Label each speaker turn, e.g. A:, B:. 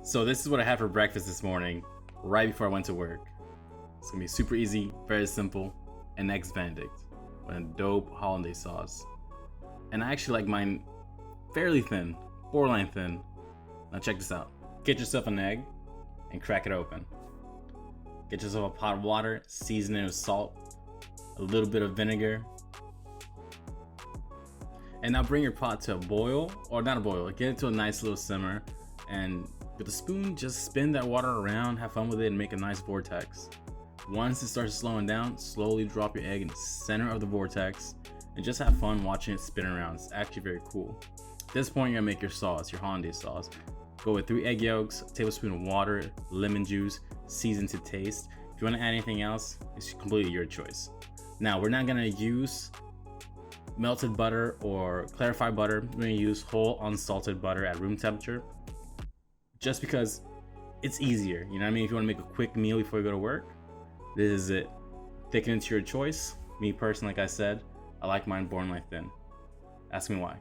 A: So this is what I had for breakfast this morning, right before I went to work. It's gonna be super easy, very simple, an Eggs Benedict with a dope Hollandaise sauce. And I actually like mine fairly thin, borderline thin. Now check this out. Get yourself an egg and crack it open. Get yourself a pot of water, season it with salt, a little bit of vinegar. And now bring your pot to a boil, or not a boil, get it to a nice little simmer, and with a spoon, just spin that water around, have fun with it, and make a nice vortex. Once it starts slowing down, slowly drop your egg in the center of the vortex, and just have fun watching it spin around. It's actually very cool. At this point, you're gonna make your sauce, your Hollandaise sauce. Go with 3 egg yolks, a tablespoon of water, lemon juice, season to taste. If you wanna add anything else, it's completely your choice. Now, we're not gonna use melted butter or clarified butter. We're gonna use whole unsalted butter at room temperature, just because it's easier. You know what I mean? If you wanna make a quick meal before you go to work, this is it. Thicken it to your choice. Me personally, like I said, I like mine borderline thin. Ask me why.